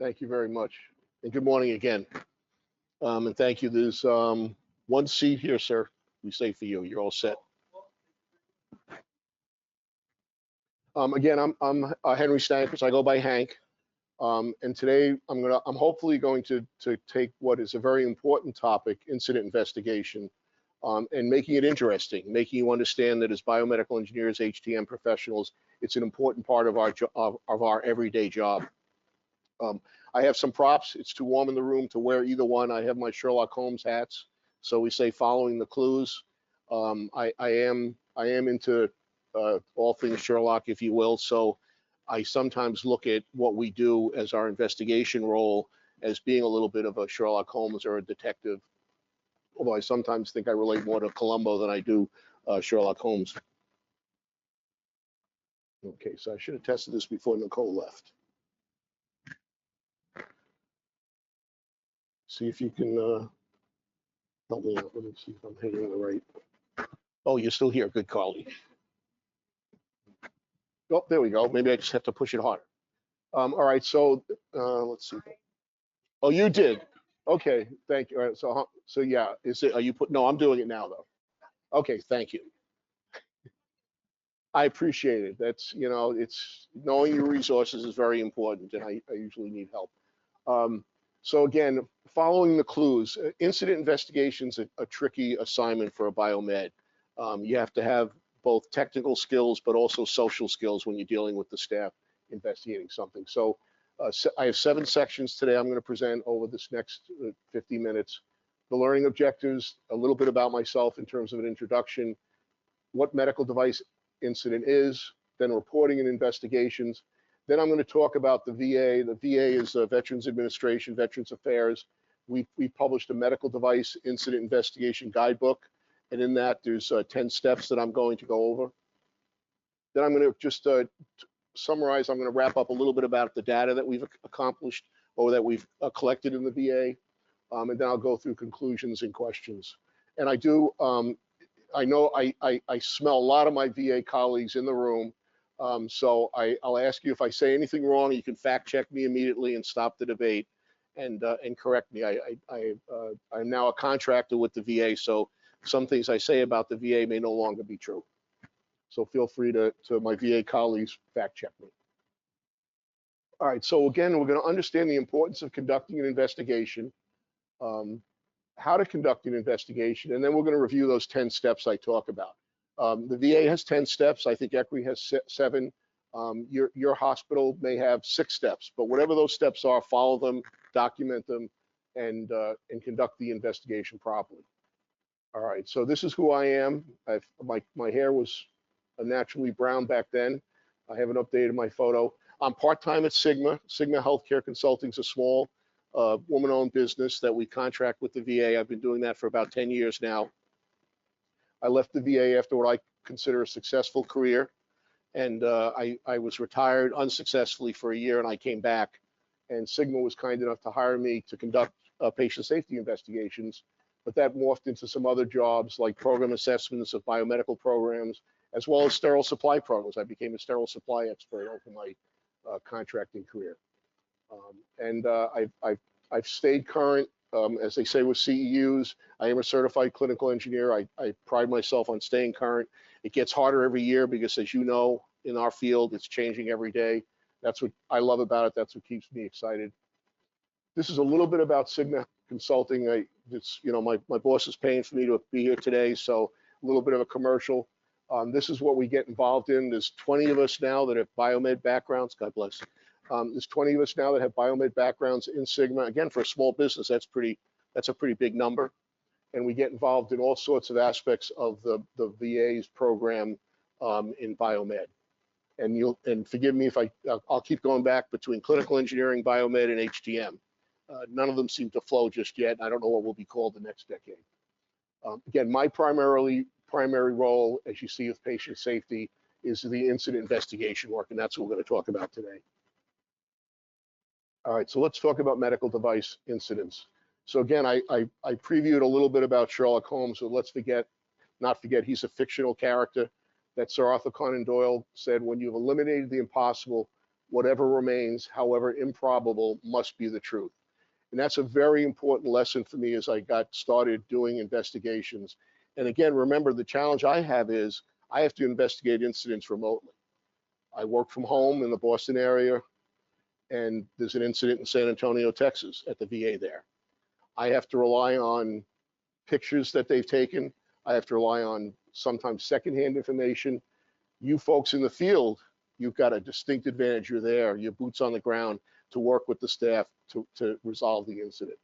Thank you very much. And good morning again. And thank you. There's one seat here, sir. We say for you. You're all set. Again, I'm Henry Stankiewicz. I go by Hank. And today I'm hopefully going to take what is a very important topic, incident investigation, and making it interesting, making you understand that as biomedical engineers, HTM professionals, it's an important part of our everyday job. I have some props. It's too warm in the room to wear either one. I have my Sherlock Holmes hats. So we say following the clues. I am into all things Sherlock, if you will. So I sometimes look at what we do as our investigation role as being a little bit of a Sherlock Holmes or a detective. Although I sometimes think I relate more to Columbo than I do Sherlock Holmes. Okay, so I should have tested this before Nicole left. See if you can help me out. Let me see if I'm hitting the right. Oh, you're still here. Good, Carly. Oh, there we go. Maybe I just have to push it harder. All right, so let's see. Oh, you did. Okay, thank you. All right, so yeah, are you put? No, I'm doing it now though. Okay, thank you. I appreciate it. That's, it's knowing your resources is very important, and I usually need help. So again, following the clues, incident investigation's a tricky assignment for a biomed. You have to have both technical skills, but also social skills when you're dealing with the staff investigating something. So I have 7 sections today I'm going to present over this next 50 minutes. The learning objectives, a little bit about myself in terms of an introduction, what medical device incident is, then reporting and investigations. Then I'm going to talk about the VA. The VA is Veterans Administration, Veterans Affairs. We published a medical device incident investigation guidebook, and in that there's 10 steps that I'm going to go over. Then I'm going to just summarize. I'm going to wrap up a little bit about the data that we've accomplished or that we've collected in the VA, and then I'll go through conclusions and questions. And I do, I know I smell a lot of my VA colleagues in the room, so I'll ask you if I say anything wrong, you can fact check me immediately and stop the debate and correct me. I'm now a contractor with the VA, so some things I say about the VA may no longer be true. So feel free to my VA colleagues fact check me. All right, so again, we're going to understand the importance of conducting an investigation, how to conduct an investigation, and then we're going to review those 10 steps I talk about. The VA has 10 steps. I think ECRI has 7. Your hospital may have 6 steps, but whatever those steps are, follow them, document them, and conduct the investigation properly. All right, so this is who I am. My hair was naturally brown back then. I haven't updated my photo. I'm part-time at Sigma. Sigma Healthcare Consulting is a small woman-owned business that we contract with the VA. I've been doing that for about 10 years now. I left the VA after what I consider a successful career, and I was retired unsuccessfully for a year, and I came back, and Sigma was kind enough to hire me to conduct patient safety investigations, but that morphed into some other jobs like program assessments of biomedical programs, as well as sterile supply programs. I became a sterile supply expert over my contracting career. I've stayed current, as they say with CEUs. I am a certified clinical engineer. I pride myself on staying current. It gets harder every year because, as you know, in our field, it's changing every day. That's what I love about it. That's what keeps me excited. This is a little bit about Sigma Consulting. My boss is paying for me to be here today, so a little bit of a commercial. This is what we get involved in. There's 20 of us now that have biomed backgrounds. God bless. There's 20 of us now that have biomed backgrounds in Sigma. Again, for a small business, that's a pretty big number. And we get involved in all sorts of aspects of the VA's program in biomed. And forgive me if I'll keep going back between clinical engineering, biomed, and HTM. None of them seem to flow just yet. I don't know what will be called the next decade. Again, my primary role, as you see with patient safety, is the incident investigation work, and that's what we're going to talk about today. All right, so let's talk about medical device incidents. So again, I previewed a little bit about Sherlock Holmes, so let's not forget he's a fictional character that Sir Arthur Conan Doyle said, when you've eliminated the impossible, whatever remains, however improbable, must be the truth. And that's a very important lesson for me as I got started doing investigations. And again, remember, the challenge I have is I have to investigate incidents remotely. I work from home in the Boston area, and there's an incident in San Antonio, Texas, at the VA there. I have to rely on pictures that they've taken. I have to rely on sometimes secondhand information. You folks in the field, you've got a distinct advantage. You're there, your boots on the ground to work with the staff to resolve the incident.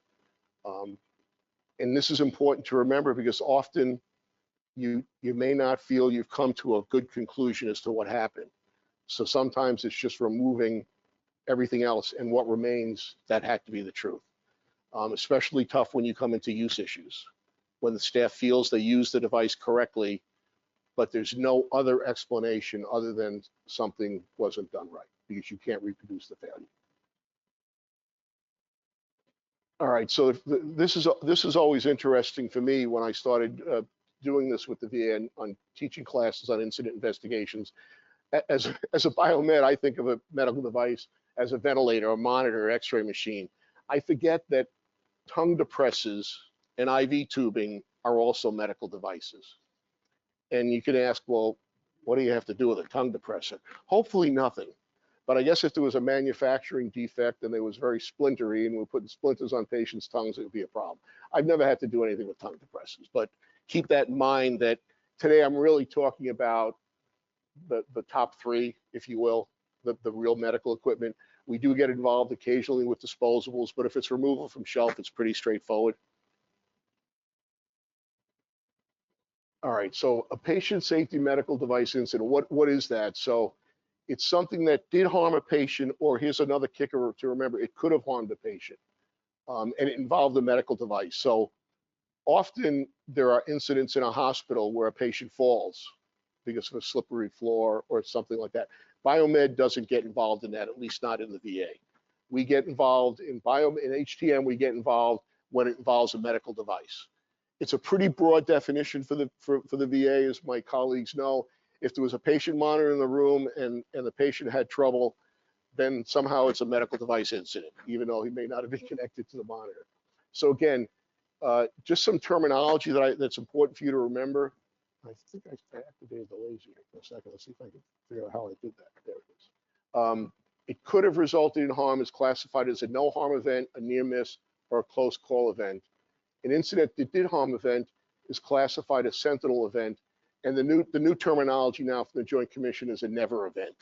And this is important to remember because often you may not feel you've come to a good conclusion as to what happened. So sometimes it's just removing everything else, and what remains, that had to be the truth. Especially tough when you come into use issues, when the staff feels they use the device correctly, but there's no other explanation other than something wasn't done right because you can't reproduce the failure. All right, so this is always interesting for me when I started doing this with the VA on teaching classes on incident investigations. As a biomed, I think of a medical device as a ventilator, a monitor, X-ray machine. I forget that tongue depressors and IV tubing are also medical devices. And you can ask, well, what do you have to do with a tongue depressor? Hopefully nothing. But I guess if there was a manufacturing defect and it was very splintery and we're putting splinters on patients' tongues, it would be a problem. I've never had to do anything with tongue depressors, but keep that in mind that today I'm really talking about the top three, if you will, the real medical equipment. We do get involved occasionally with disposables, but if it's removal from shelf, it's pretty straightforward. All right, so a patient safety medical device incident, what is that? So it's something that did harm a patient, or here's another kicker to remember, it could have harmed a patient, and it involved a medical device. So often there are incidents in a hospital where a patient falls because of a slippery floor or something like that. Biomed doesn't get involved in that, at least not in the VA. We get involved in HTM, we get involved when it involves a medical device. It's a pretty broad definition for the VA, as my colleagues know. If there was a patient monitor in the room and the patient had trouble, then somehow it's a medical device incident, even though he may not have been connected to the monitor. So again, just some terminology that's important for you to remember. I think I activated the laser here for a second. Let's see if I can figure out how I did that. There it is. It could have resulted in harm. Is classified as a no harm event, a near miss, or a close call event. An incident that did harm event is classified as sentinel event, and the new terminology now from the Joint Commission is a never event.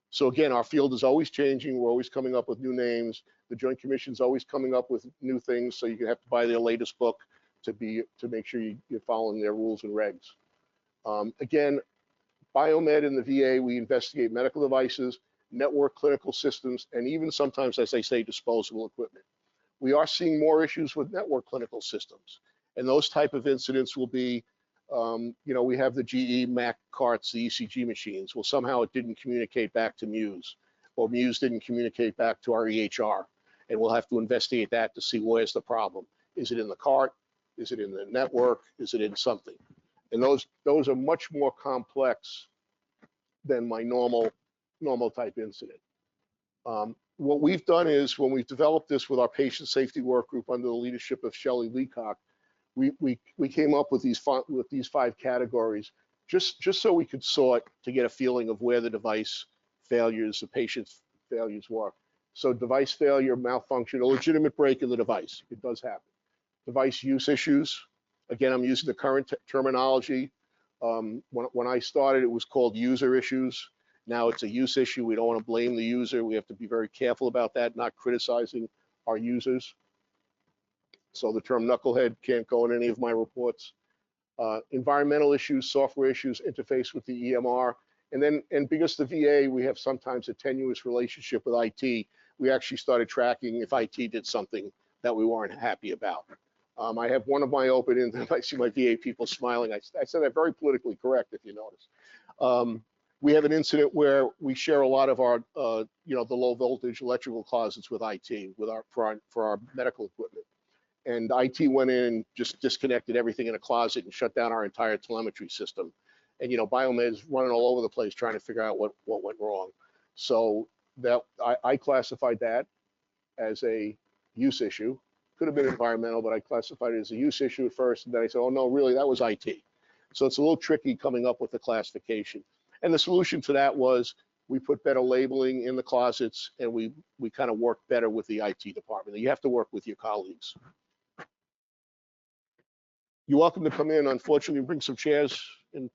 So again, our field is always changing. We're always coming up with new names. The Joint Commission is always coming up with new things, so you have to buy their latest book to make sure you're following their rules and regs. Again, biomed in the VA, we investigate medical devices, network clinical systems, and even sometimes, as I say, disposable equipment. We are seeing more issues with network clinical systems, and those type of incidents will be, we have the GE Mac carts, the ECG machines. Well, somehow it didn't communicate back to Muse, or Muse didn't communicate back to our EHR, and we'll have to investigate that to see where's the problem. Is it in the cart? Is it in the network? Is it in something? And those are much more complex than my normal type incident. What we've done is, when we've developed this with our patient safety work group under the leadership of Shelley Leacock, we came up with these 5 categories just so we could sort to get a feeling of where the device failures, the patient's failures were. So device failure, malfunction, a legitimate break in the device. It does happen. Device use issues. Again, I'm using the current terminology. When I started, it was called user issues. Now it's a use issue. We don't want to blame the user. We have to be very careful about that, not criticizing our users. So the term knucklehead can't go in any of my reports. Environmental issues, software issues, interface with the EMR. And because the VA, we have sometimes a tenuous relationship with IT, we actually started tracking if IT did something that we weren't happy about. I have one of my open-ends, and I see my VA people smiling. I said that very politically correct, if you notice. We have an incident where we share a lot of our, the low voltage electrical closets with IT, for our medical equipment. And IT went in and just disconnected everything in a closet and shut down our entire telemetry system. And biomed is running all over the place trying to figure out what went wrong. So I classified that as a use issue. Could have been environmental, but I classified it as a use issue at first. And then I said, oh no, really, that was IT. So it's a little tricky coming up with the classification. And the solution to that was we put better labeling in the closets, and we kind of work better with the IT department. You have to work with your colleagues. You're welcome to come in. Unfortunately, bring some chairs. And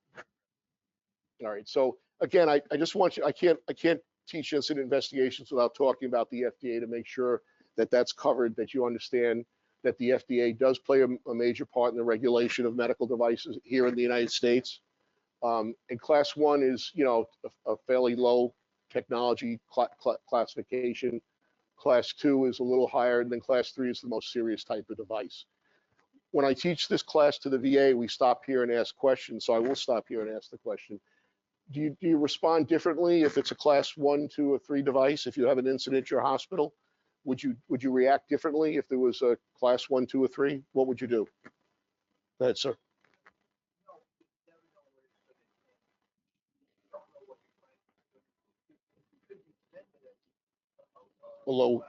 all right. So again, I just want you. I can't teach incident investigations without talking about the FDA to make sure that that's covered. That you understand that the FDA does play a major part in the regulation of medical devices here in the United States. And class 1 is, you know, a fairly low technology classification. Class 2 is a little higher, and then class 3 is the most serious type of device. When I teach this class to the VA, we stop here and ask questions. So I will stop here and ask the question. Do you respond differently if it's a class 1, 2, or 3 device? If you have an incident at your hospital, would you react differently if there was a class 1, 2, or 3? What would you do? Go ahead, sir. Below.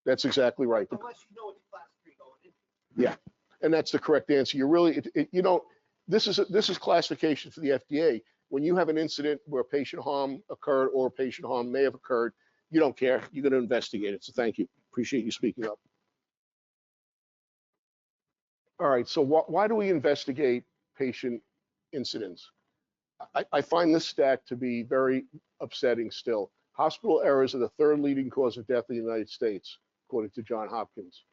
That's exactly right. Unless you know it's class 3 going in. Yeah, and that's the correct answer. You're really, you know, this is classification for the FDA. When you have an incident where patient harm occurred or patient harm may have occurred, you don't care. You're going to investigate it. So thank you. Appreciate you speaking up. All right. So why do we investigate patient incidents? I find this stat to be very upsetting still. Hospital errors are the 3rd leading cause of death in the United States, according to Johns Hopkins.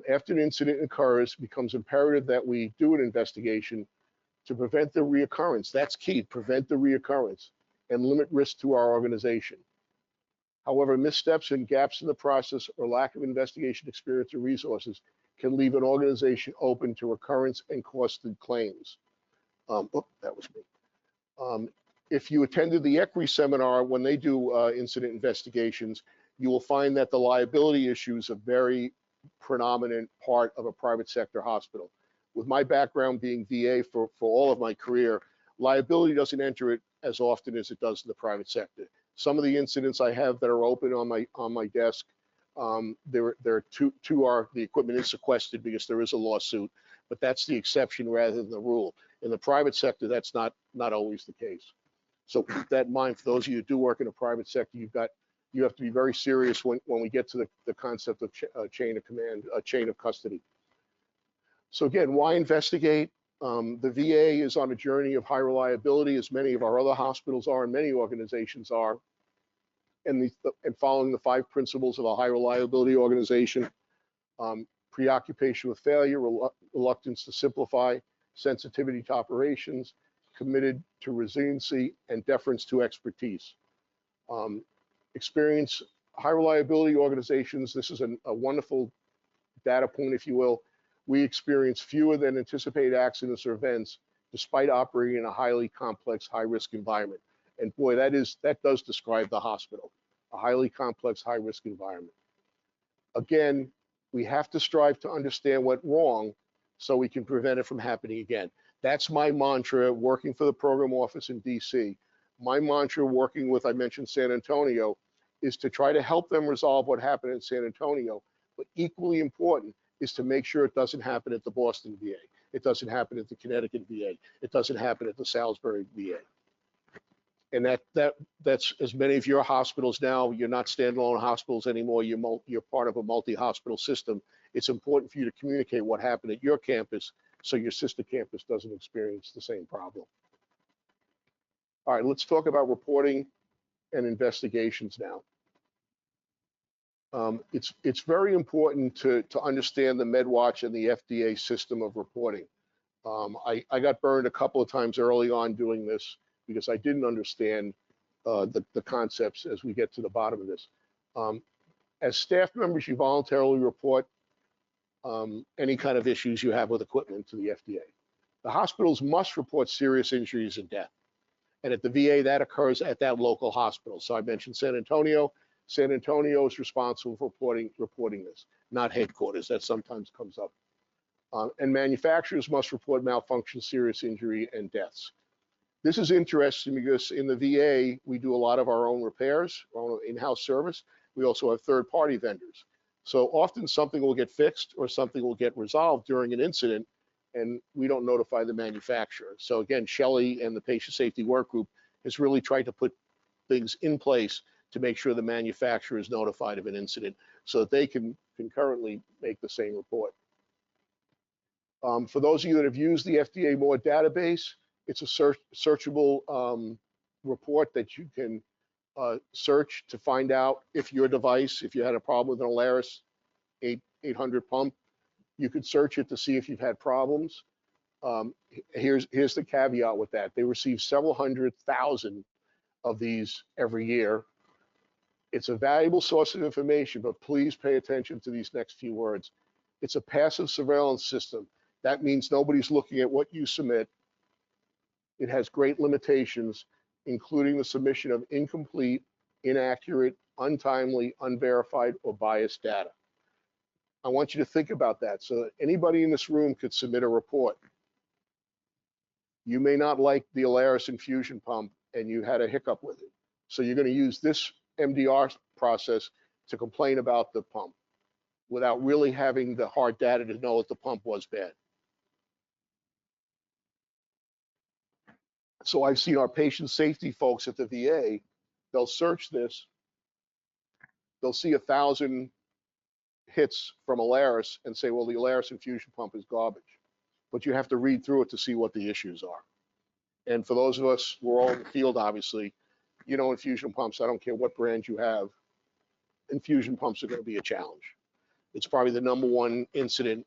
After an incident occurs, it becomes imperative that we do an investigation to prevent the reoccurrence. That's key, prevent the reoccurrence and limit risk to our organization. However, missteps and gaps in the process or lack of investigation experience or resources can leave an organization open to recurrence and costly claims. That was me. If you attended the ECRI seminar, when they do incident investigations, you will find that the liability issues are very predominant part of a private sector hospital. With my background being VA for all of my career, liability doesn't enter it as often as it does in the private sector. Some of the incidents I have that are open on my desk, there are two are the equipment is sequestered because there is a lawsuit, but that's the exception rather than the rule. In the private sector, that's not always the case. So keep that in mind for those of you who do work in the private sector. You have to be very serious when we get to the concept of chain of command, chain of custody. So again, why investigate? The VA is on a journey of high reliability, as many of our other hospitals are and many organizations are, and following the 5 principles of a high reliability organization: preoccupation with failure, reluctance to simplify, sensitivity to operations, committed to resiliency, and deference to expertise. Experience high reliability organizations. This is a wonderful data point, if you will. We experience fewer than anticipated accidents or events despite operating in a highly complex, high-risk environment. And boy, that does describe the hospital, a highly complex, high-risk environment. Again, we have to strive to understand what wrong so we can prevent it from happening again. That's my mantra working for the program office in DC. My mantra working with, I mentioned San Antonio, is to try to help them resolve what happened in San Antonio, but equally important is to make sure it doesn't happen at the Boston VA. It doesn't happen at the Connecticut VA. It doesn't happen at the Salisbury VA. And that's as many of your hospitals now, you're not standalone hospitals anymore. You're part of a multi-hospital system. It's important for you to communicate what happened at your campus so your sister campus doesn't experience the same problem. All right, let's talk about reporting and investigations now. It's very important to understand the MedWatch and the FDA system of reporting. I got burned a couple of times early on doing this because I didn't understand the concepts as we get to the bottom of this. As staff members, you voluntarily report any kind of issues you have with equipment to the FDA. The hospitals must report serious injuries and death. And at the VA, that occurs at that local hospital. So I mentioned San Antonio. San Antonio is responsible for reporting this, not headquarters. That sometimes comes up. And manufacturers must report malfunction, serious injury, and deaths. This is interesting because in the VA, we do a lot of our own repairs, our own in-house service. We also have third-party vendors. So often something will get fixed or something will get resolved during an incident, and we don't notify the manufacturer. So again, Shelley and the Patient Safety Work Group has really tried to put things in place to make sure the manufacturer is notified of an incident so that they can concurrently make the same report. For those of you that have used the FDA MORE database, it's a searchable report that you can search to find out if your device, if you had a problem with an Alaris 800 pump, you could search it to see if you've had problems. Here's the caveat with that. They receive several 100,000 of these every year. It's a valuable source of information, but please pay attention to these next few words. It's a passive surveillance system. That means nobody's looking at what you submit. It has great limitations, including the submission of incomplete, inaccurate, untimely, unverified, or biased data. I want you to think about that so that anybody in this room could submit a report. You may not like the Alaris infusion pump and you had a hiccup with it. So you're going to use this MDR process to complain about the pump without really having the hard data to know if the pump was bad. So I've seen our patient safety folks at the VA, they'll search this, they'll see 1,000 hits from Alaris and say, well, the Alaris infusion pump is garbage. But you have to read through it to see what the issues are. And for those of us, we're all in the field, obviously, you know, infusion pumps, I don't care what brand you have, infusion pumps are going to be a challenge. It's probably the #1 incident.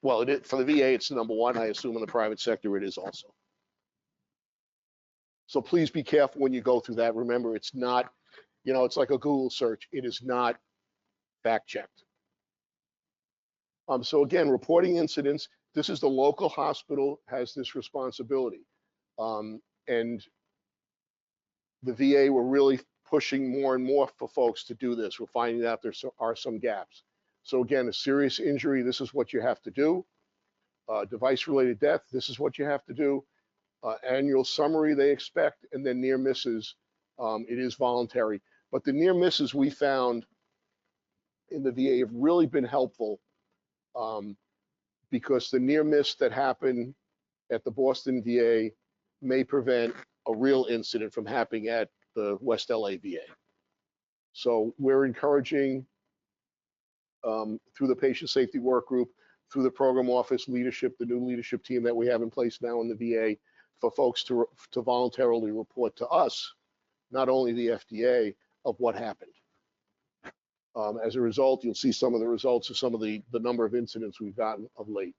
Well, for the VA, it's the #1. I assume in the private sector, it is also. So please be careful when you go through that. Remember, it's not, you know, it's like a Google search. It is not fact checked. So again, reporting incidents, this is the local hospital has this responsibility. And the VA, we're really pushing more and more for folks to do this. We're finding out there are some gaps. So again, a serious injury, this is what you have to do. Device-related death, this is what you have to do. Annual summary they expect, and then near misses, it is voluntary. But the near misses we found in the VA have really been helpful because the near miss that happened at the Boston VA may prevent a real incident from happening at the West LA VA. So we're encouraging through the Patient Safety Work Group, through the program office leadership, the new leadership team that we have in place now in the VA, for folks to voluntarily report to us, not only the FDA, of what happened. As a result, you'll see some of the results of some of the number of incidents we've gotten of late.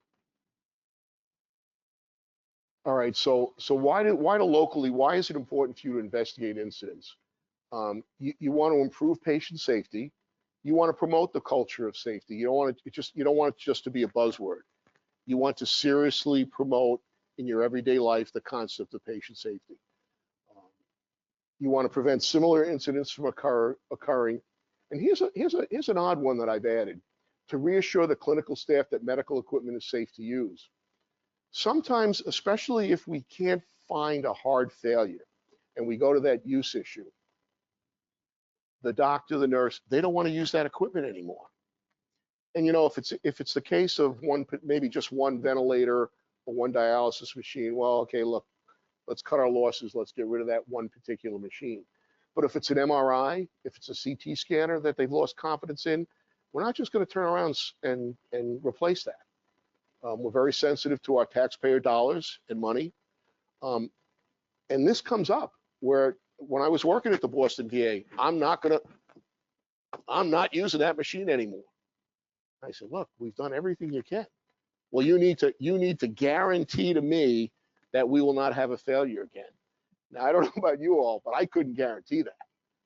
All right, so why locally, why is it important for you to investigate incidents? You want to improve patient safety. You want to promote the culture of safety. You don't want it just to be a buzzword. You want to seriously promote in your everyday life the concept of patient safety. You want to prevent similar incidents from occurring. And here's an odd one that I've added: to reassure the clinical staff that medical equipment is safe to use. Sometimes, especially if we can't find a hard failure and we go to that use issue, the doctor, the nurse, they don't want to use that equipment anymore. And you know, if it's the case of maybe just one ventilator or one dialysis machine, well, okay, look, let's cut our losses. Let's get rid of that one particular machine. But if it's an MRI, if it's a CT scanner that they've lost confidence in, we're not just going to turn around and replace that. We're very sensitive to our taxpayer dollars and money. And this comes up where when I was working at the Boston VA, I'm not using that machine anymore. I said, look, we've done everything you can. Well, you need to guarantee to me that we will not have a failure again. Now, I don't know about you all, but I couldn't guarantee that.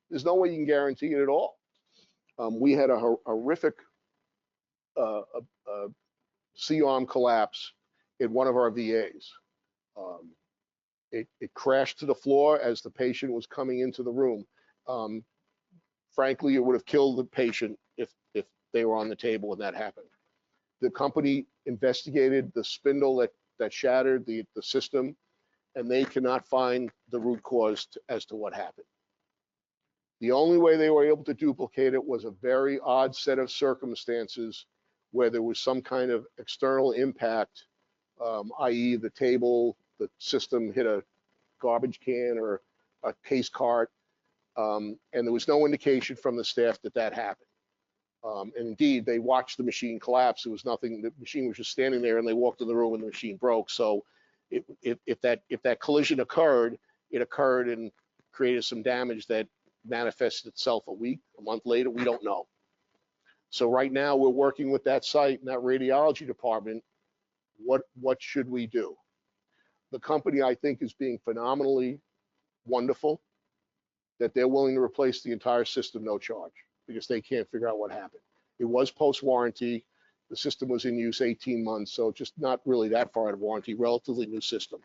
There's no way you can guarantee it at all. We had a horrific C-arm collapse in one of our VAs. It crashed to the floor as the patient was coming into the room. Frankly, it would have killed the patient if they were on the table when that happened. The company investigated the spindle that shattered the system, and they cannot find the root cause as to what happened. The only way they were able to duplicate it was a very odd set of circumstances where there was some kind of external impact, i.e. the table, the system hit a garbage can or a case cart, and there was no indication from the staff that that happened. And indeed, they watched the machine collapse. There was nothing, the machine was just standing there, and they walked in the room and the machine broke. So if that collision occurred, it occurred and created some damage that manifested itself a month later, we don't know. So right now we're working with that site and that radiology department. What should we do? The company, I think, is being phenomenally wonderful that they're willing to replace the entire system no charge because they can't figure out what happened. It was post-warranty. The system was in use 18 months, so just not really that far out of warranty, relatively new system.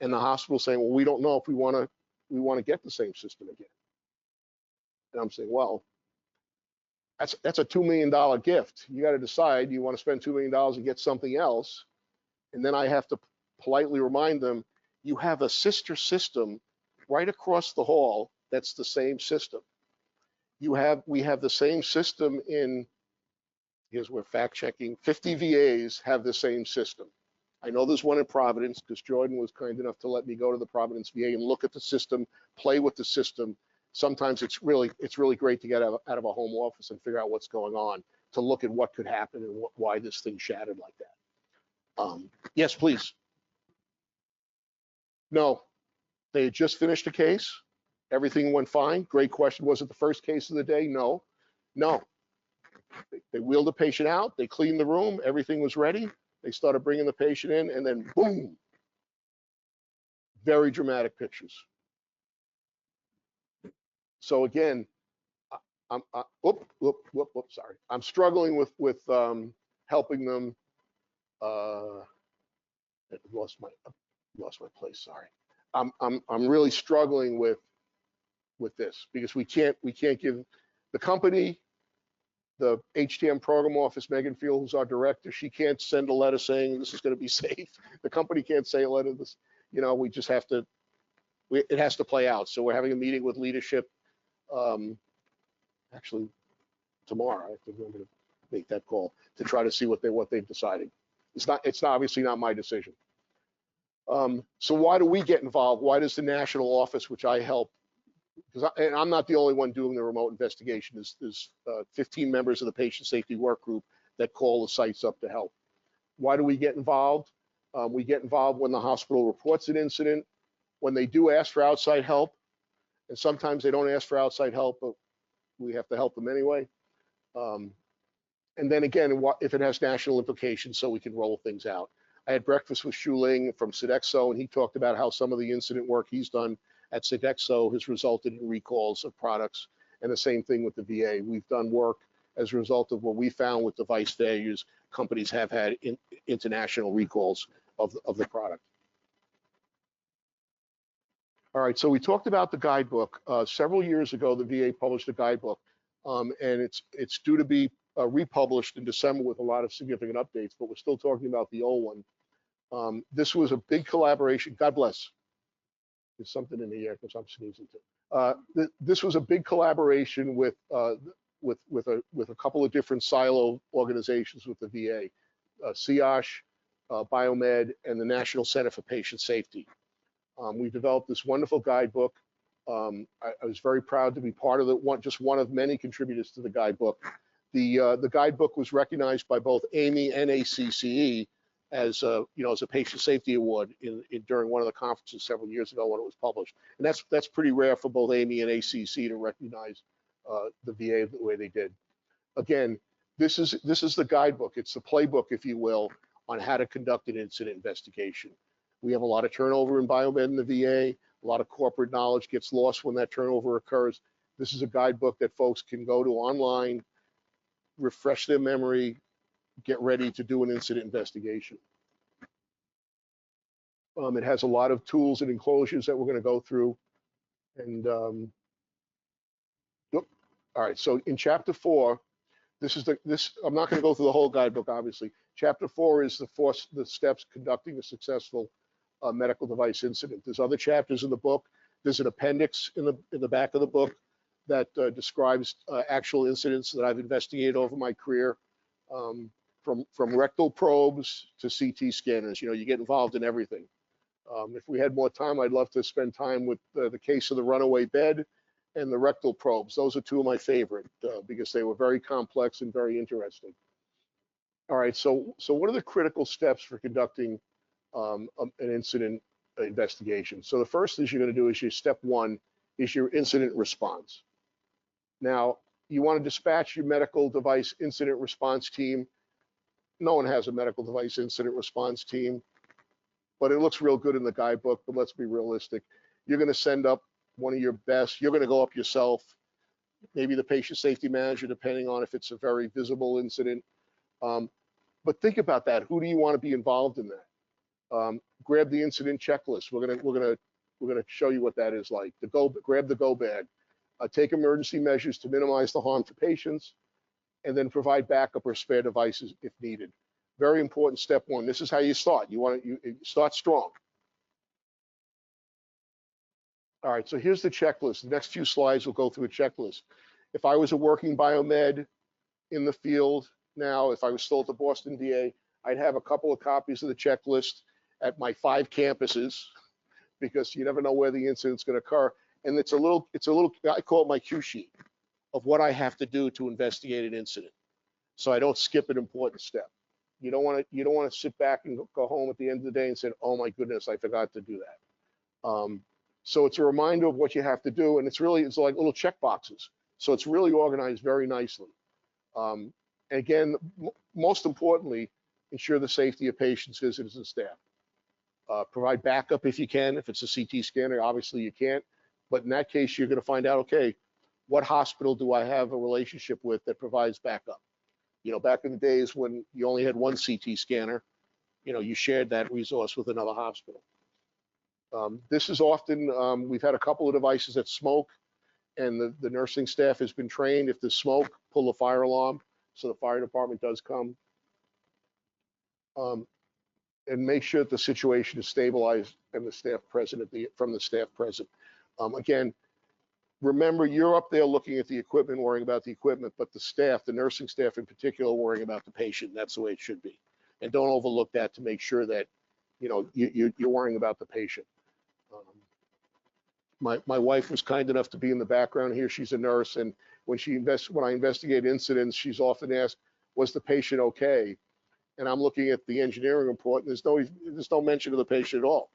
And the hospital saying, well, we don't know if we want to get the same system again. And I'm saying, well, that's a $2 million gift. You got to decide, you want to spend $2 million and get something else? And then I have to politely remind them, you have a sister system right across the hall that's the same system. We have the same system in, here's where fact checking, 50 VAs have the same system. I know there's one in Providence because Jordan was kind enough to let me go to the Providence VA and look at the system, play with the system. Sometimes it's really great to get out of a home office and figure out what's going on, to look at what could happen and why this thing shattered like that. Yes, please. No, they had just finished a case. Everything went fine. Great question. Was it the first case of the day? No. They wheeled the patient out. They cleaned the room. Everything was ready. They started bringing the patient in, and then boom. Very dramatic pictures. So again, sorry. I'm struggling with helping them. I lost my place. Sorry. I'm really struggling with this because we can't give the company, the HTM program office, Megan Field, who's our director, she can't send a letter saying this is going to be safe. The company can't say a letter. This, we just have to. It has to play out. So we're having a meeting with leadership. Actually, tomorrow I have to remember to make that call to try to see what they've decided. It's obviously not my decision. So why do we get involved? Why does the national office, which I help, and I'm not the only one doing the remote investigation. There's 15 members of the patient safety work group that call the sites up to help. Why do we get involved? We get involved when the hospital reports an incident, when they do ask for outside help, and sometimes they don't ask for outside help, but we have to help them anyway. And then again, if it has national implications, so we can roll things out. I had breakfast with Shu Ling from Sodexo, and he talked about how some of the incident work he's done at Sodexo has resulted in recalls of products, and the same thing with the VA. We've done work as a result of what we found with device failures. Companies have had international recalls of the product. All right, so we talked about the guidebook. Several years ago, the VA published a guidebook, and it's due to be republished in December with a lot of significant updates, but we're still talking about the old one. This was a big collaboration. God bless. There's something in the air because I'm sneezing too. This was a big collaboration with a couple of different silo organizations with the VA, CIOSH, Biomed, and the National Center for Patient Safety. We developed this wonderful guidebook. I was very proud to be part of it. Just one of many contributors to the guidebook. The guidebook was recognized by both AAMI and ACCE as a patient safety award during one of the conferences several years ago when it was published. And that's pretty rare for both AAMI and ACCE to recognize the VA the way they did. Again, this is the guidebook. It's the playbook, if you will, on how to conduct an incident investigation. We have a lot of turnover in Biomed in the VA. A lot of corporate knowledge gets lost when that turnover occurs. This is a guidebook that folks can go to online, refresh their memory, get ready to do an incident investigation. It has a lot of tools and enclosures that we're going to go through. And all right, so in chapter 4, I'm not going to go through the whole guidebook, obviously. Chapter 4 is the steps conducting a successful medical device incident. There's other chapters in the book. There's an appendix in the back of the book that describes actual incidents that I've investigated over my career, from rectal probes to CT scanners. You get involved in everything. If we had more time, I'd love to spend time with the case of the runaway bed and the rectal probes. Those are two of my favorite because they were very complex and very interesting. All right, so what are the critical steps for conducting an incident investigation? So the first thing you're going to do is step one is your incident response. Now, you want to dispatch your medical device incident response team. No one has a medical device incident response team, but it looks real good in the guidebook, but let's be realistic. You're going to send up one of your best. You're going to go up yourself, maybe the patient safety manager, depending on if it's a very visible incident. But think about that. Who do you want to be involved in that? Grab the incident checklist. We're gonna show you what that is like. Grab the go bag. Take emergency measures to minimize the harm to patients, and then provide backup or spare devices if needed. Very important step one. This is how you start. You start strong. All right, so here's the checklist. The next few slides will go through a checklist. If I was a working biomed in the field now, if I was still at the Boston VA, I'd have a couple of copies of the checklist at my 5 campuses because you never know where the incident's going to occur. And it's a little, I call it my cue sheet of what I have to do to investigate an incident, so I don't skip an important step. You don't want to sit back and go home at the end of the day and say, oh my goodness, I forgot to do that. So it's a reminder of what you have to do, and it's like little check boxes. So it's really organized very nicely. And again, most importantly, ensure the safety of patients, visitors, and staff. Provide backup if you can. If it's a CT scanner, obviously you can't. But in that case, you're going to find out, okay, what hospital do I have a relationship with that provides backup? Back in the days when you only had one CT scanner, you shared that resource with another hospital. This is often, we've had a couple of devices that smoke, and the nursing staff has been trained. If there's smoke, pull the fire alarm, so the fire department does come. And make sure that the situation is stabilized and the staff present from the staff present. Again, remember, you're up there looking at the equipment, worrying about the equipment, but the staff, the nursing staff in particular, worrying about the patient. That's the way it should be. And don't overlook that to make sure that you're worrying about the patient. My wife was kind enough to be in the background here. She's a nurse, and when I investigate incidents, she's often asked, was the patient okay? And I'm looking at the engineering report, and there's no mention of the patient at all.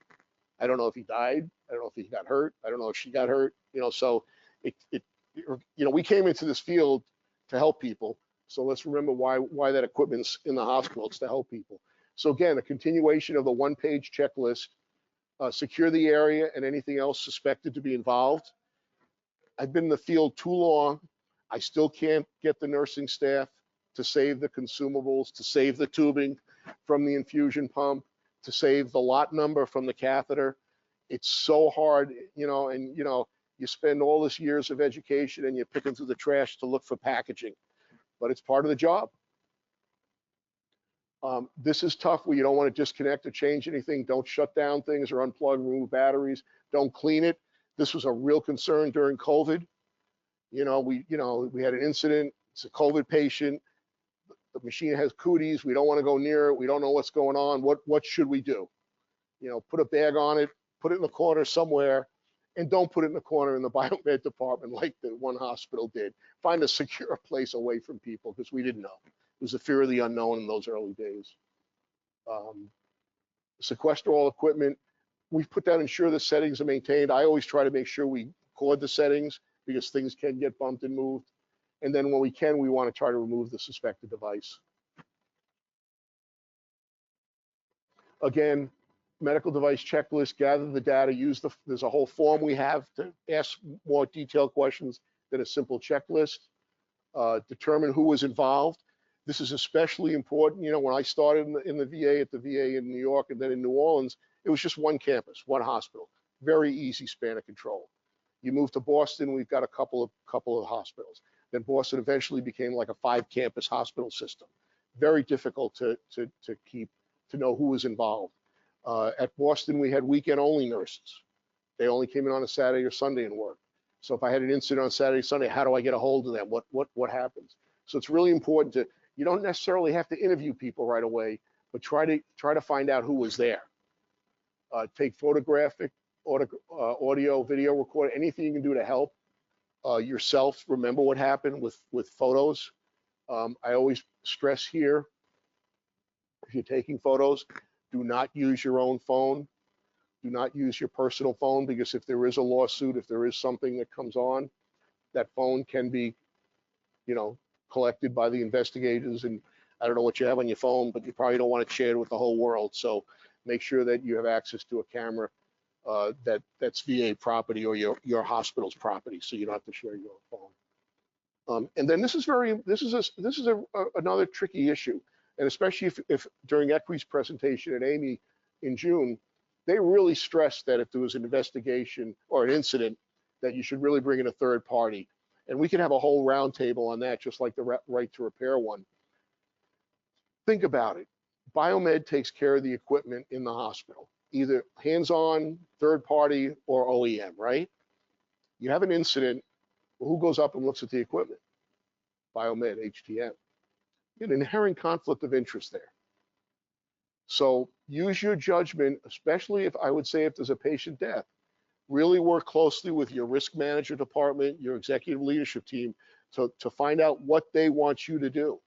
I don't know if he died. I don't know if he got hurt. I don't know if she got hurt. So we came into this field to help people. So let's remember why that equipment's in the hospital. It's to help people. So again, a continuation of the one-page checklist. Secure the area and anything else suspected to be involved. I've been in the field too long. I still can't get the nursing staff to save the consumables, to save the tubing from the infusion pump, to save the lot number from the catheter. It's so hard, and you spend all this years of education and you're picking through the trash to look for packaging, but it's part of the job. This is tough where you don't want to disconnect or change anything. Don't shut down things or unplug, remove batteries. Don't clean it. This was a real concern during COVID. We had an incident. It's a COVID patient. The machine has cooties. We don't want to go near it. We don't know what's going on. What should we do? Put a bag on it, put it in the corner somewhere, and don't put it in the corner in the biomed department like the one hospital did. Find a secure place away from people, because we didn't know. It was the fear of the unknown in those early days. Sequester all equipment. We've put down, ensure the settings are maintained. I always try to make sure we record the settings because things can get bumped and moved. And then when we can, we want to try to remove the suspected device. Again, medical device checklist, gather the data, there's a whole form we have to ask more detailed questions than a simple checklist. Determine who was involved. This is especially important. When I started in the VA, at the VA in New York and then in New Orleans, it was just one campus, one hospital. Very easy span of control. You move to Boston, we've got a couple of hospitals. Then Boston eventually became like a 5-campus hospital system. Very difficult to know who was involved. At Boston, we had weekend-only nurses. They only came in on a Saturday or Sunday and worked. So if I had an incident on Saturday, Sunday, how do I get a hold of them? What happens? So it's really important to, you don't necessarily have to interview people right away, but try to find out who was there. Take photographic, audio, video record, anything you can do to help yourself remember what happened with photos. I always stress here, if you're taking photos, do not use your own phone. Do not use your personal phone, because if there is a lawsuit, if there is something that comes on, that phone can be, collected by the investigators. And I don't know what you have on your phone, but you probably don't want to share it with the whole world. So make sure that you have access to a camera that's VA property or your hospital's property, so you don't have to share your own phone. And then this is another tricky issue, and especially if during Equi's presentation at Amy in June, they really stressed that if there was an investigation or an incident, that you should really bring in a third party. And we could have a whole roundtable on that, just like the right to repair one. Think about it. Biomed takes care of the equipment in the hospital, either hands-on, third party, or OEM, right? You have an incident, well, who goes up and looks at the equipment? Biomed, HTM. You have an inherent conflict of interest there. So use your judgment, especially if there's a patient death. Really work closely with your risk manager department, your executive leadership team, to find out what they want you to do.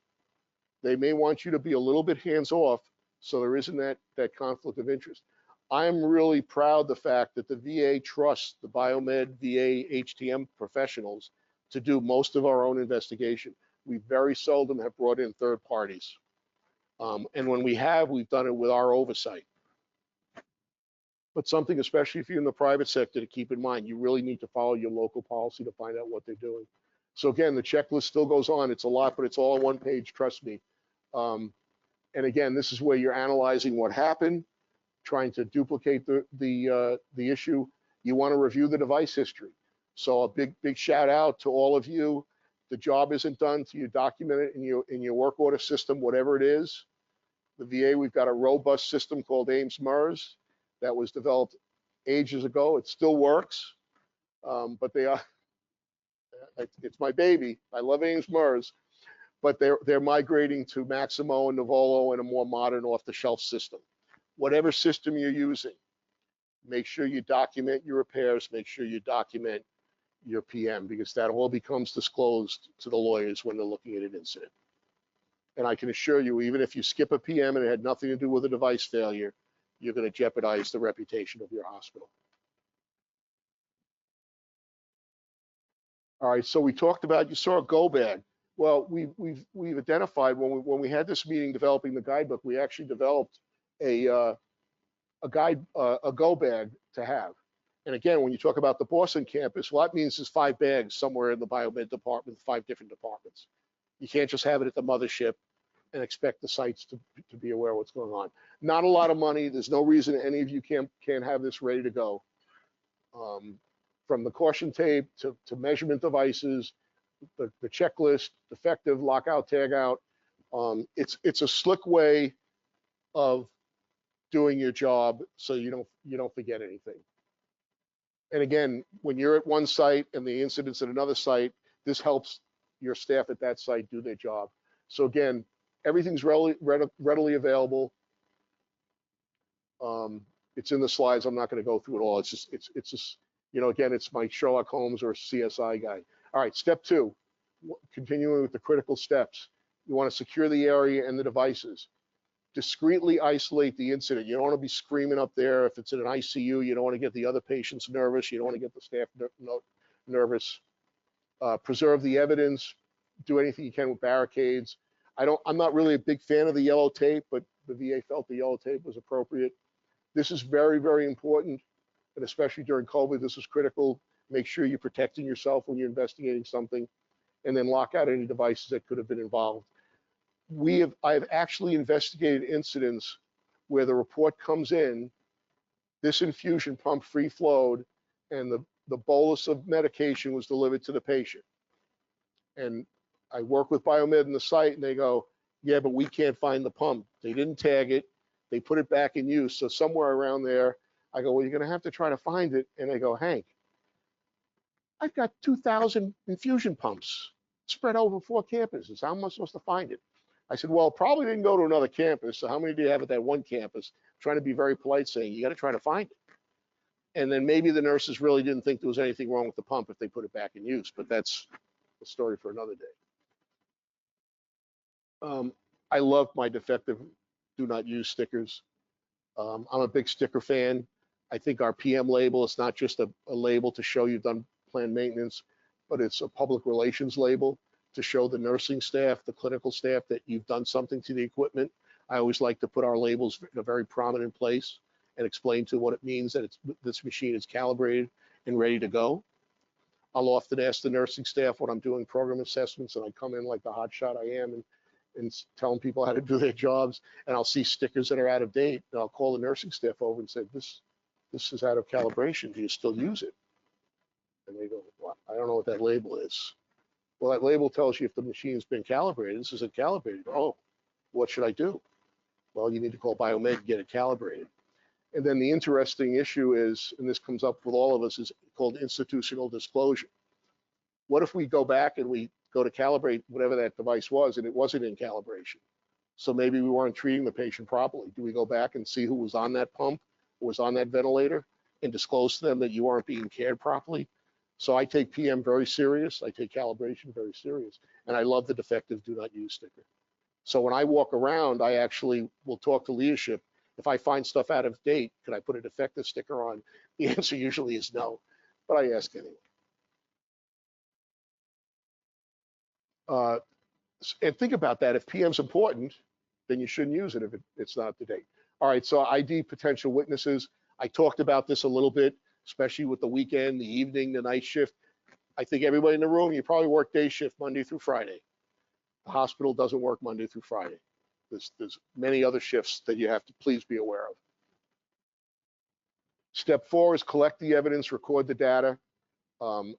They may want you to be a little bit hands-off, so there isn't that conflict of interest. I'm really proud the fact that the VA trusts the Biomed, VA, HTM professionals to do most of our own investigation. We very seldom have brought in third parties. And when we have, we've done it with our oversight. But something, especially if you're in the private sector, to keep in mind, you really need to follow your local policy to find out what they're doing. So again, the checklist still goes on. It's a lot, but it's all on one page, trust me. And again, this is where you're analyzing what happened, trying to duplicate the issue. You want to review the device history. So a big shout out to all of you. The job isn't done till you document it in your work order system, whatever it is. The VA, we've got a robust system called Ames-MERS that was developed ages ago. It still works, but it's my baby. I love Ames-MERS, but they're migrating to Maximo and Nuvolo and a more modern off-the-shelf system. Whatever system you're using, make sure you document your repairs, make sure you document your PM, because that all becomes disclosed to the lawyers when they're looking at an incident. And I can assure you, even if you skip a PM and it had nothing to do with a device failure, you're going to jeopardize the reputation of your hospital. All right, so we talked about, you saw a go bag. Well, we've identified when we had this meeting developing the guidebook, we actually developed a go bag to have. And again, when you talk about the Boston campus, well, that means there's 5 bags somewhere in the biomed department, 5 different departments. You can't just have it at the mothership and expect the sites to be aware of what's going on. Not a lot of money. There's no reason any of you can't have this ready to go. From the caution tape to measurement devices, the checklist, defective, lockout, tagout. It's a slick way of doing your job so you don't forget anything. And again, when you're at one site and the incident's at another site, this helps your staff at that site do their job. So again, everything's readily available. It's in the slides. I'm not going to go through it all. It's just, again, it's my Sherlock Holmes or CSI guy. All right, step 2, continuing with the critical steps. You want to secure the area and the devices. Discreetly isolate the incident. You don't want to be screaming up there. If it's in an ICU, you don't want to get the other patients nervous. You don't want to get the staff nervous. Preserve the evidence. Do anything you can with barricades. I'm not really a big fan of the yellow tape, but the VA felt the yellow tape was appropriate. This is very, very important, and especially during COVID, this is critical. Make sure you're protecting yourself when you're investigating something, and then lock out any devices that could have been involved. I've actually investigated incidents where the report comes in, this infusion pump free flowed, and the bolus of medication was delivered to the patient. And I work with Biomed in the site, and they go, yeah, but we can't find the pump. They didn't tag it. They put it back in use. So somewhere around there, I go, well, you're going to have to try to find it. And they go, Hank, I've got 2,000 infusion pumps spread over 4 campuses. How am I supposed to find it? I said, well, probably didn't go to another campus. So how many do you have at that one campus? Trying to be very polite, saying you got to try to find it. And then maybe the nurses really didn't think there was anything wrong with the pump if they put it back in use, but that's a story for another day. I love my defective do not use stickers. I'm a big sticker fan. I think our PM label is not just a label to show you've done planned maintenance, but it's a public relations label to show the nursing staff, the clinical staff that you've done something to the equipment. I always like to put our labels in a very prominent place and explain to what it means that this machine is calibrated and ready to go. I'll often ask the nursing staff when I'm doing program assessments, and I come in like the hotshot I am and telling people how to do their jobs, and I'll see stickers that are out of date, and I'll call the nursing staff over and say, this is out of calibration. Do you still use it? And they go, well, I don't know what that label is. Well, that label tells you if the machine's been calibrated. This isn't calibrated. Oh, what should I do? Well, you need to call Biomed and get it calibrated. And then the interesting issue is, and this comes up with all of us, is called institutional disclosure. What if we go back and we go to calibrate whatever that device was and it wasn't in calibration? So maybe we weren't treating the patient properly. Do we go back and see who was on that pump, who was on that ventilator, and disclose to them that you aren't being cared properly? So I take PM very serious. I take calibration very serious. And I love the defective do not use sticker. So when I walk around, I actually will talk to leadership. If I find stuff out of date, can I put a defective sticker on? The answer usually is no, but I ask anyway. And think about that. If PM's important, then you shouldn't use it if it's not up to date. All right, so ID potential witnesses. I talked about this a little bit, especially with the weekend, the evening, the night shift. I think everybody in the room, you probably work day shift Monday through Friday. The hospital doesn't work Monday through Friday. There's many other shifts that you have to please be aware of. Step 4 is collect the evidence, record the data.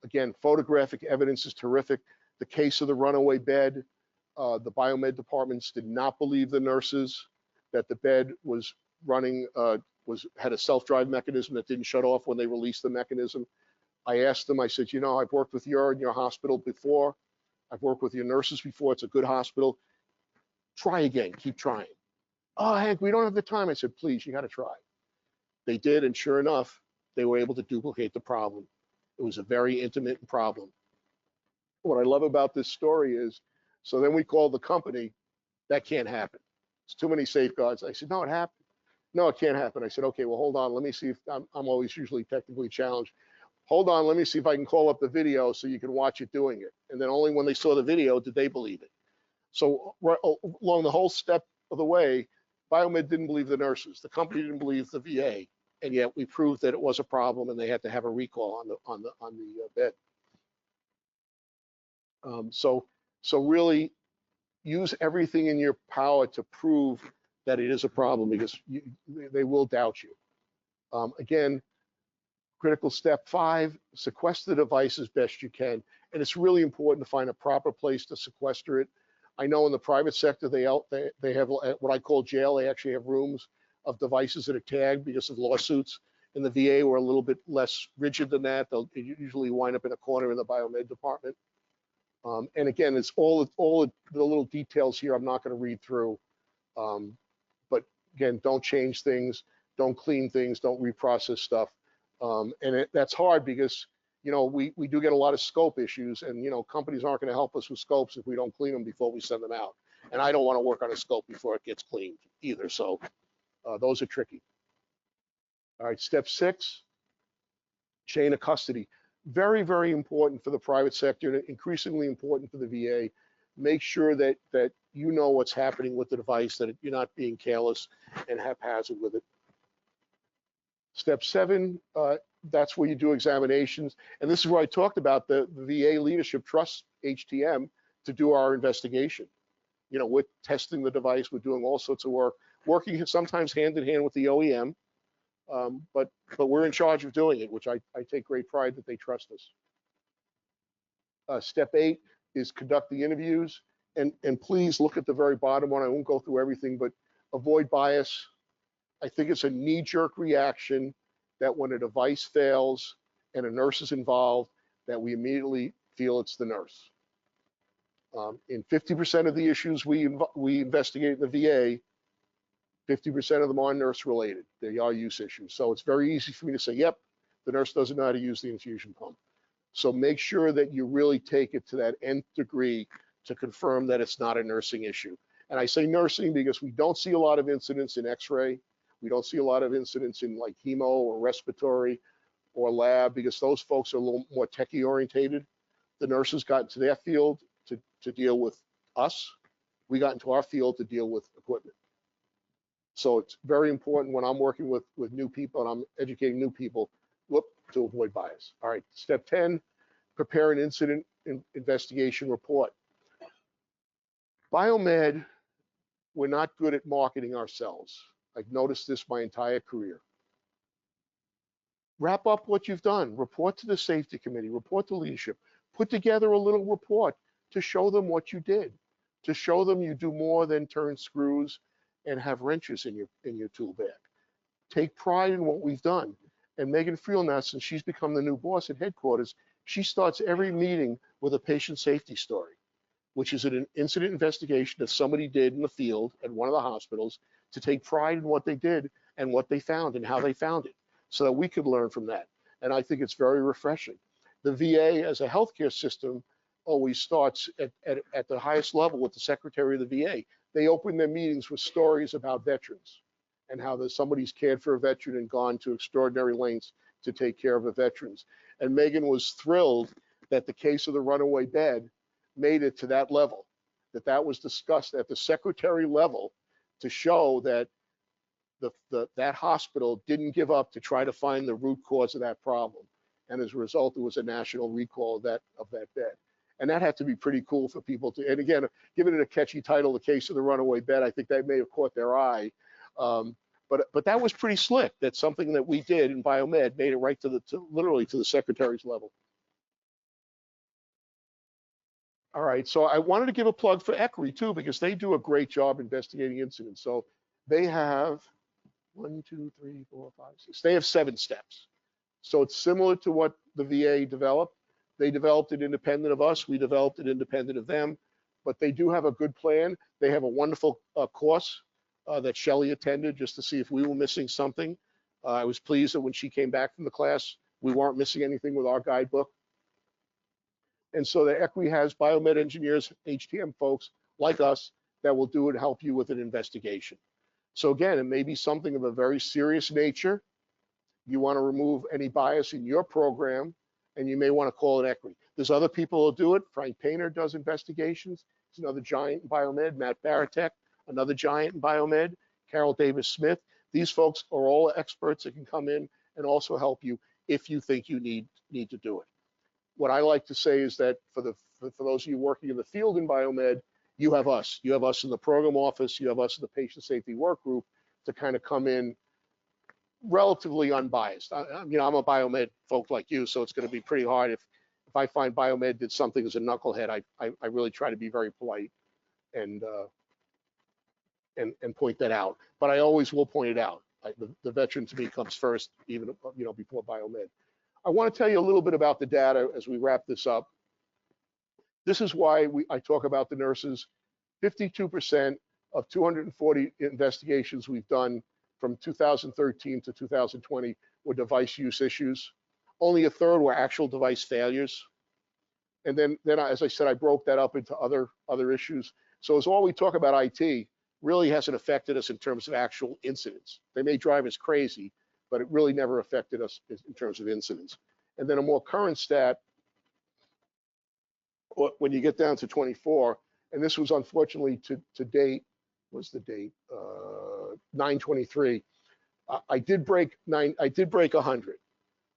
Again, photographic evidence is terrific. The case of the runaway bed, the biomed departments did not believe the nurses that the bed was running, had a self-drive mechanism that didn't shut off when they released the mechanism. I asked them, I said, you know, I've worked with you in your hospital before. I've worked with your nurses before. It's a good hospital. Try again, keep trying. Oh, Hank, we don't have the time. I said, please, you got to try. They did, and sure enough, they were able to duplicate the problem. It was a very intimate problem. What I love about this story is, so then we called the company, that can't happen. It's too many safeguards. I said, no, it happened. No, it can't happen. I said, okay, well, hold on. Let me see if I'm always usually technically challenged. Hold on, let me see if I can call up the video so you can watch it doing it. And then only when they saw the video did they believe it. So right along the whole step of the way, Biomed didn't believe the nurses. The company didn't believe the VA. And yet we proved that it was a problem and they had to have a recall on the bed. So really use everything in your power to prove that it is a problem, because they will doubt you. Again, critical step 5, sequester the device as best you can. And it's really important to find a proper place to sequester it. I know in the private sector, they have what I call jail. They actually have rooms of devices that are tagged because of lawsuits. In the VA, we're a little bit less rigid than that. They'll usually wind up in a corner in the biomed department. And again, it's all the little details here I'm not going to read through. But again, don't change things, don't clean things, don't reprocess stuff. And that's hard because, you know, we do get a lot of scope issues, and, you know, companies aren't going to help us with scopes if we don't clean them before we send them out. And I don't want to work on a scope before it gets cleaned either. So those are tricky. All right, step 6, chain of custody. Very, very important for the private sector, and increasingly important for the VA. Make sure that you know what's happening with the device, that you're not being careless and haphazard with it. Step 7, that's where you do examinations. And this is where I talked about the VA leadership trusts HTM to do our investigation. You know, we're testing the device, we're doing all sorts of work, working sometimes hand in hand with the OEM, but we're in charge of doing it, which I take great pride that they trust us. Step 8 is conduct the interviews, and please look at the very bottom one. I won't go through everything, but avoid bias. I think it's a knee-jerk reaction that when a device fails and a nurse is involved, that we immediately feel it's the nurse. In 50% of the issues we investigate in the VA, 50% of them are nurse related. They are use issues. So it's very easy for me to say, yep, the nurse doesn't know how to use the infusion pump. So make sure that you really take it to that nth degree to confirm that it's not a nursing issue. And I say nursing because we don't see a lot of incidents in x-ray. We don't see a lot of incidents in like hemo or respiratory or lab because those folks are a little more techie orientated. The nurses got into their field to deal with us. We got into our field to deal with equipment. So it's very important when I'm working with new people and I'm educating new people, to avoid bias. All right, step 10, prepare an incident investigation report. Biomed, we're not good at marketing ourselves. I've noticed this my entire career. Wrap up what you've done, report to the safety committee, report to leadership, put together a little report to show them what you did, to show them you do more than turn screws and have wrenches in your tool bag. Take pride in what we've done. And Megan Friel now, since she's become the new boss at headquarters, she starts every meeting with a patient safety story, which is an incident investigation that somebody did in the field at one of the hospitals to take pride in what they did and what they found and how they found it, so that we could learn from that. And I think it's very refreshing. The VA as a healthcare system always starts at the highest level with the secretary of the VA. They open their meetings with stories about veterans and how somebody's cared for a veteran and gone to extraordinary lengths to take care of the veterans. And Megan was thrilled that the case of the runaway bed made it to that level, that was discussed at the secretary level to show that that hospital didn't give up to try to find the root cause of that problem. And as a result, there was a national recall of that bed. And that had to be pretty cool for people to, and again, giving it a catchy title, The Case of the Runaway Bed, I think that may have caught their eye. But that was pretty slick. That's something that we did in Biomed, made it right literally to the secretary's level. All right, so I wanted to give a plug for ECRI too, because they do a great job investigating incidents. So they have 1, 2, 3, 4, 5, 6. They have 7 steps. So it's similar to what the VA developed. They developed it independent of us. We developed it independent of them. But they do have a good plan. They have a wonderful course that Shelley attended just to see if we were missing something. I was pleased that when she came back from the class, we weren't missing anything with our guidebook. And so the ECRI has biomed engineers, HTM folks like us that will do it and help you with an investigation. So again, it may be something of a very serious nature. You want to remove any bias in your program, and you may want to call it ECRI. There's other people who do it. Frank Painter does investigations. He's another giant in biomed. Matt Baratek, another giant in biomed. Carol Davis Smith. These folks are all experts that can come in and also help you if you think you need to do it. What I like to say is that for those of you working in the field in biomed, you have us. You have us in the program office. You have us in the patient safety work group to kind of come in relatively unbiased. I'm a biomed folk like you, so it's going to be pretty hard if I find biomed did something as a knucklehead. I really try to be very polite and point that out. But I always will point it out. The veteran to me comes first, even before biomed. I want to tell you a little bit about the data as we wrap this up. This is why I talk about the nurses. 52% of 240 investigations we've done from 2013 to 2020 were device use issues. Only a third were actual device failures. And then as I said, I broke that up into other issues. So as all we talk about IT really hasn't affected us in terms of actual incidents. They may drive us crazy, but it really never affected us in terms of incidents. And then a more current stat, when you get down to 24, and this was unfortunately to date, was the date, 9/23. I did break 100.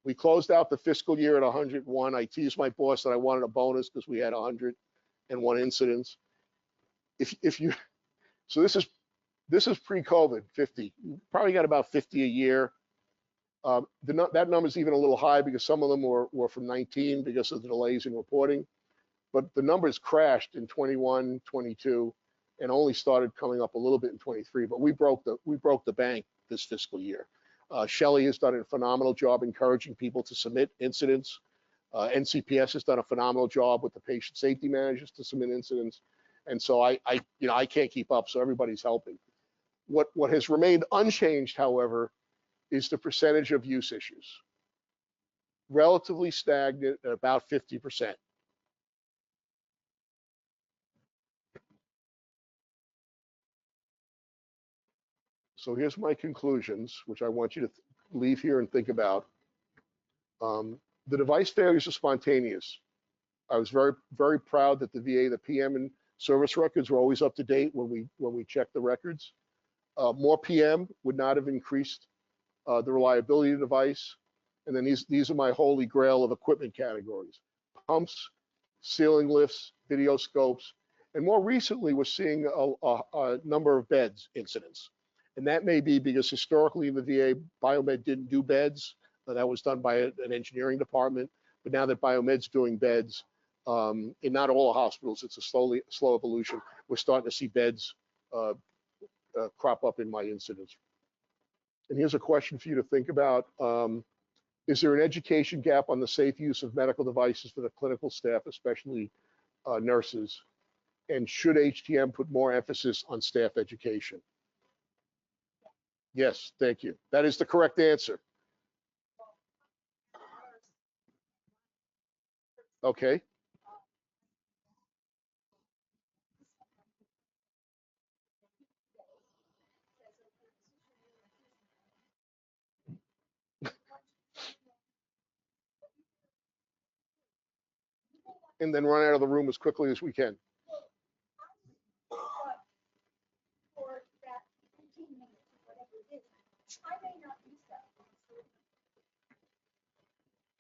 We closed out the fiscal year at 101. I teased my boss that I wanted a bonus because we had 101 incidents. So this is pre-COVID, 50. You probably got about 50 a year. That number is even a little high because some of them were from 19 because of the delays in reporting. But the numbers crashed in 21, 22, and only started coming up a little bit in 23. But we broke the bank this fiscal year. Shelley has done a phenomenal job encouraging people to submit incidents. NCPS has done a phenomenal job with the patient safety managers to submit incidents. And so I can't keep up, so everybody's helping. What has remained unchanged, however, is the percentage of use issues. Relatively stagnant at about 50%. So here's my conclusions, which I want you to leave here and think about. The device failures are spontaneous. I was very, very proud that the VA, the PM and service records were always up to date when we checked the records. More PM would not have increased the reliability of the device. And then these are my holy grail of equipment categories: pumps, ceiling lifts, video scopes, and more recently we're seeing a number of beds incidents. And that may be because historically in the VA, Biomed didn't do beds. That was done by an engineering department. But now that Biomed's doing beds, in not all hospitals, it's a slow evolution. We're starting to see beds crop up in my incidents. And here's a question for you to think about. Is there an education gap on the safe use of medical devices for the clinical staff, especially nurses? And should HTM put more emphasis on staff education? Yes, thank you. That is the correct answer. Okay. And then run out of the room as quickly as we can. For that 15 minutes, whatever it is, I may not use that.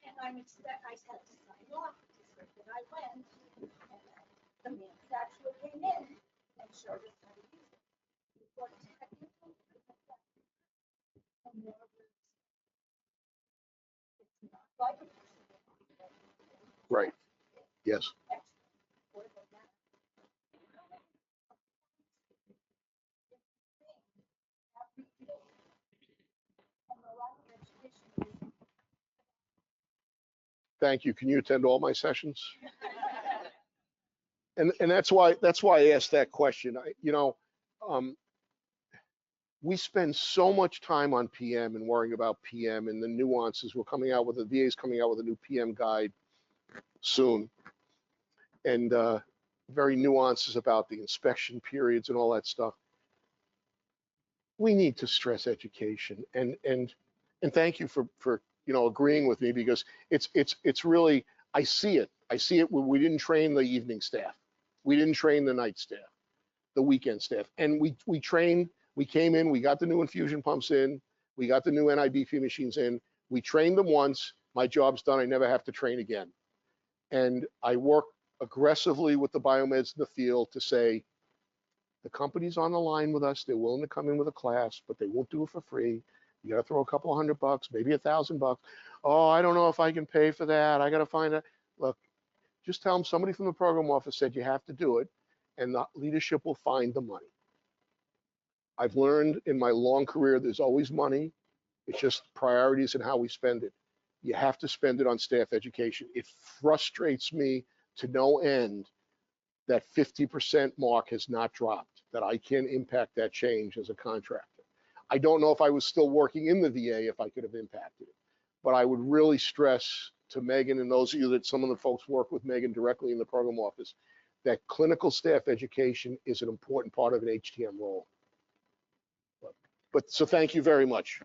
And I had to sign off, and I went, and the manufacturer came in and showed us how to use it. What technical, and there was, it's not like a Right. Yes. Thank you. Can you attend all my sessions? And that's why I asked that question. We spend so much time on PM and worrying about PM and the nuances. We're coming out with the VA's coming out with a new PM guide soon, and very nuances about the inspection periods and all that stuff. We need to stress education, and thank you for agreeing with me, because it's really, I see it when we didn't train the evening staff, we didn't train the night staff, the weekend staff, and we trained. We came in, we got the new infusion pumps in, we got the new NIBP machines in, we trained them once, my job's done, I never have to train again. And I work aggressively with the biomeds in the field to say, the company's on the line with us, they're willing to come in with a class, but they won't do it for free. You gotta throw a couple of $100, maybe $1,000. Oh, I don't know if I can pay for that, I gotta find out. Look, just tell them somebody from the program office said you have to do it, and the leadership will find the money. I've learned in my long career, there's always money. It's just priorities and how we spend it. You have to spend it on staff education. It frustrates me to no end that 50% mark has not dropped, that I can impact that change as a contractor. I don't know if I was still working in the VA if I could have impacted it, but I would really stress to Megan and those of you that some of the folks work with Megan directly in the program office, that clinical staff education is an important part of an HTM role. But so thank you very much.